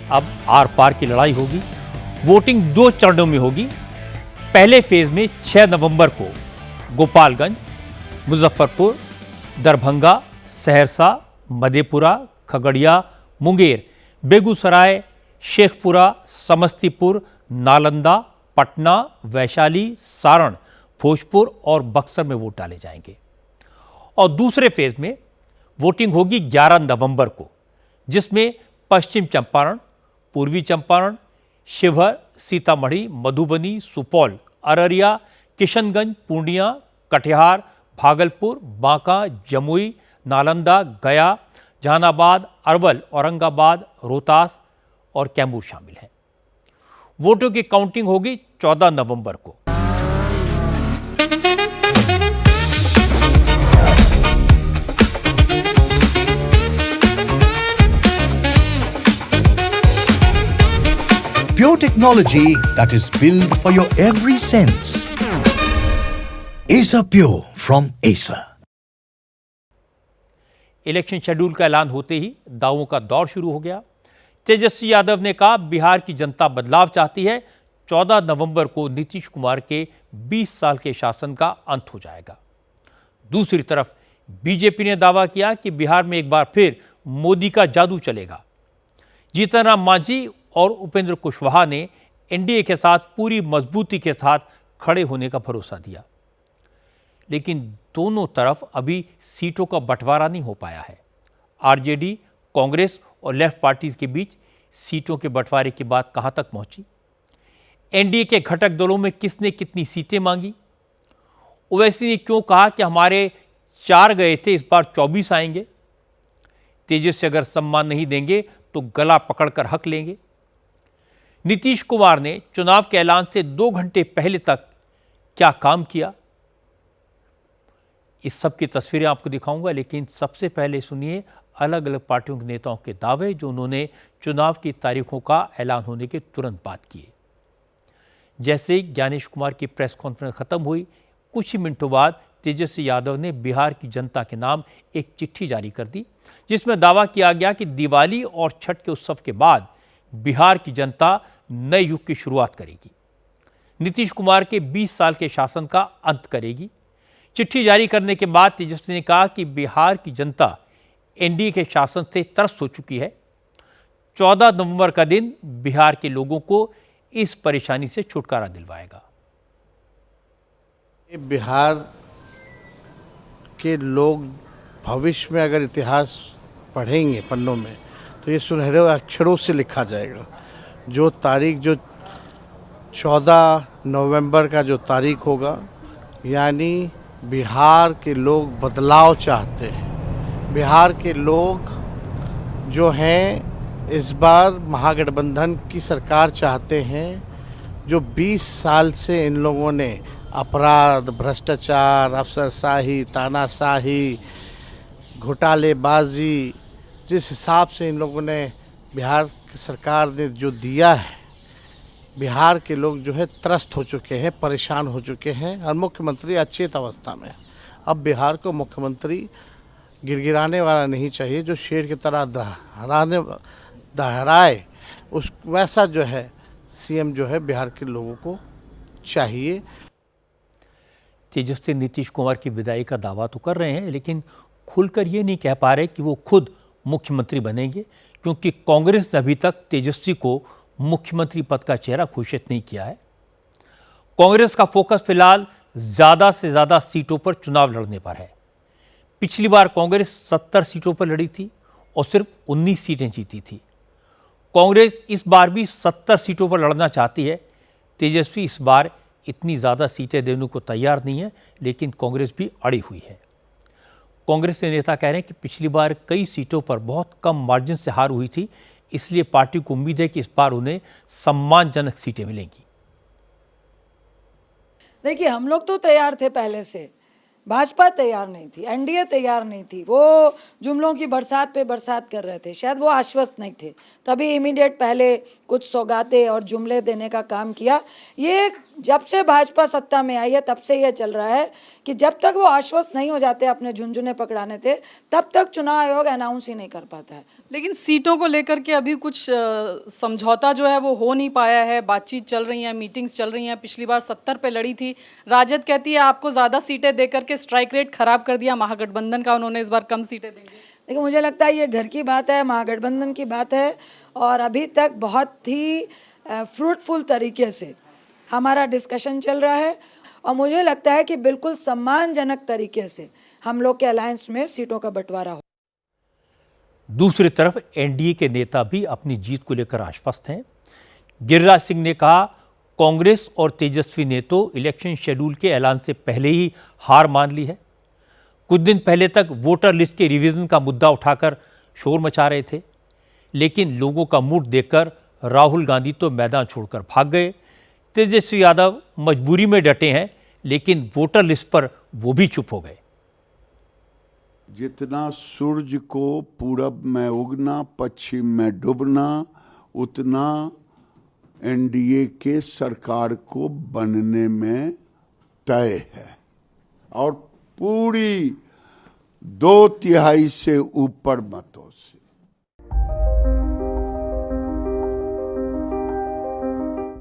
अब आर पार की लड़ाई होगी। वोटिंग 2 चरणों में होगी। पहले फेज में 6 नवंबर को गोपालगंज, मुजफ्फरपुर, दरभंगा, सहरसा, मधेपुरा, खगड़िया, मुंगेर, बेगूसराय, शेखपुरा, समस्तीपुर, नालंदा, पटना, वैशाली, सारण, भोजपुर और बक्सर में वोट डाले जाएंगे। और दूसरे फेज में वोटिंग होगी 11 नवंबर को, जिसमें पश्चिम चंपारण, पूर्वी चंपारण, शिवहर, सीतामढ़ी, मधुबनी, सुपौल, अररिया, किशनगंज, पूर्णिया, कटिहार, भागलपुर, बांका, जमुई, नालंदा, गया, जहानाबाद, अरवल, औरंगाबाद, रोहतास और कैमूर शामिल हैं। वोटों की काउंटिंग होगी 14 नवंबर को। Pure technology that is built for your every sense. Acer Pure from Acer. Election schedule का ऐलान होते ही दावों का दौर शुरू हो गया। तेजस्वी यादव ने कहा, बिहार की जनता बदलाव चाहती है। 14 नवंबर को नीतीश कुमार के 20 साल के शासन का अंत हो जाएगा। दूसरी तरफ बीजेपी ने दावा किया कि बिहार में एक बार फिर मोदी का जादू चलेगा। जीतन राम मांझी और उपेंद्र कुशवाहा ने एनडीए के साथ पूरी मजबूती के साथ खड़े होने का भरोसा दिया, लेकिन दोनों तरफ अभी सीटों का बंटवारा नहीं हो पाया है। आरजेडी, कांग्रेस और लेफ्ट पार्टीज के बीच सीटों के बंटवारे की बात कहां तक पहुंची? एनडीए के घटक दलों में किसने कितनी सीटें मांगी? ओवैसी ने क्यों कहा कि हमारे 4 गए थे, इस बार 24 आएंगे? तेजस्वी अगर सम्मान नहीं देंगे तो गला पकड़कर हक लेंगे। नीतीश कुमार ने चुनाव के ऐलान से 2 घंटे पहले तक क्या काम किया, इस सब की तस्वीरें आपको दिखाऊंगा, लेकिन सबसे पहले सुनिए अलग अलग पार्टियों के नेताओं के दावे जो उन्होंने चुनाव की तारीखों का ऐलान होने के तुरंत बाद किए। जैसे ही ज्ञानेश कुमार की प्रेस कॉन्फ्रेंस खत्म हुई, कुछ ही मिनटों बाद तेजस्वी यादव ने बिहार की जनता के नाम एक चिट्ठी जारी कर दी, जिसमें दावा किया गया कि दिवाली और छठ के उत्सव के बाद बिहार की जनता नए युग की शुरुआत करेगी, नीतीश कुमार के 20 साल के शासन का अंत करेगी। चिट्ठी जारी करने के बाद तेजस्वी ने कहा कि बिहार की जनता एनडीए के शासन से त्रस्त हो चुकी है। 14 नवंबर का दिन बिहार के लोगों को इस परेशानी से छुटकारा दिलवाएगा। बिहार के लोग भविष्य में अगर इतिहास पढ़ेंगे पन्नों में तो ये सुनहरे अक्षरों से लिखा जाएगा। जो तारीख, जो 14 नवंबर का जो तारीख होगा, यानी बिहार के लोग बदलाव चाहते हैं। बिहार के लोग जो हैं इस बार महागठबंधन की सरकार चाहते हैं। जो 20 साल से इन लोगों ने अपराध, भ्रष्टाचार, अफसरशाही, तानाशाही, घोटालेबाजी, जिस हिसाब से इन लोगों ने बिहार की सरकार ने जो दिया है, बिहार के लोग जो है त्रस्त हो चुके हैं, परेशान हो चुके हैं और मुख्यमंत्री अचेत अवस्था में। अब बिहार को मुख्यमंत्री गिड़गिड़ाने वाला नहीं चाहिए, जो शेर की तरह दहराए, उस वैसा जो है सीएम जो है बिहार के लोगों को चाहिए। तेजस्वी नीतीश कुमार की विदाई का दावा तो कर रहे हैं, लेकिन खुलकर ये नहीं कह पा रहे कि वो खुद मुख्यमंत्री बनेंगे, क्योंकि कांग्रेस ने अभी तक तेजस्वी को मुख्यमंत्री पद का चेहरा घोषित नहीं किया है। कांग्रेस का फोकस फिलहाल ज्यादा से ज्यादा सीटों पर चुनाव लड़ने पर है। पिछली बार कांग्रेस 70 सीटों पर लड़ी थी और सिर्फ 19 सीटें जीती थी। कांग्रेस इस बार भी 70 सीटों पर लड़ना चाहती है। तेजस्वी इस बार इतनी ज्यादा सीटें देने को तैयार नहीं है, लेकिन कांग्रेस भी अड़ी हुई है। कांग्रेस के नेता कह रहे हैं कि पिछली बार कई सीटों पर बहुत कम मार्जिन से हार हुई थी, इसलिए पार्टी को उम्मीद है कि इस बार उन्हें सम्मानजनक सीटें मिलेंगी। देखिए, हम लोग तो तैयार थे पहले से, भाजपा तैयार नहीं थी, एनडीए तैयार नहीं थी। वो जुमलों की बरसात पे बरसात कर रहे थे, शायद वो आश्वस्त नहीं थे, तभी इमीडिएट पहले कुछ सौगातें और जुमले देने का काम किया। ये जब से भाजपा सत्ता में आई है तब से यह चल रहा है कि जब तक वो आश्वस्त नहीं हो जाते अपने झुंझुने पकड़ाने थे तब तक चुनाव आयोग अनाउंस ही नहीं कर पाता है। लेकिन सीटों को लेकर के अभी कुछ समझौता जो है वो हो नहीं पाया है, बातचीत चल रही है, मीटिंग्स चल रही हैं। पिछली बार 70 पे लड़ी थी, राजद कहती है आपको ज़्यादा सीटें दे करके स्ट्राइक रेट खराब कर दिया महागठबंधन का, उन्होंने इस बार कम सीटें देंगे। लेकिन मुझे लगता है ये घर की बात है, महागठबंधन की बात है और अभी तक बहुत ही फ्रूटफुल तरीके से हमारा डिस्कशन चल रहा है और मुझे लगता है कि बिल्कुल सम्मानजनक तरीके से हम लोग के अलायंस में सीटों का बंटवारा हो। दूसरी तरफ एनडीए के नेता भी अपनी जीत को लेकर आश्वस्त हैं। गिरिराज सिंह ने कहा कांग्रेस और तेजस्वी ने तो इलेक्शन शेड्यूल के ऐलान से पहले ही हार मान ली है। कुछ दिन पहले तक वोटर लिस्ट के रिवीजन का मुद्दा उठाकर शोर मचा रहे थे, लेकिन लोगों का मूड देखकर राहुल गांधी तो मैदान छोड़कर भाग गए। तेजस्वी यादव मजबूरी में डटे हैं, लेकिन वोटर लिस्ट पर वो भी चुप हो गए। जितना सूरज को पूरब में उगना पश्चिम में डूबना, उतना एनडीए के सरकार को बनने में तय है और पूरी 2/3 से ऊपर मतों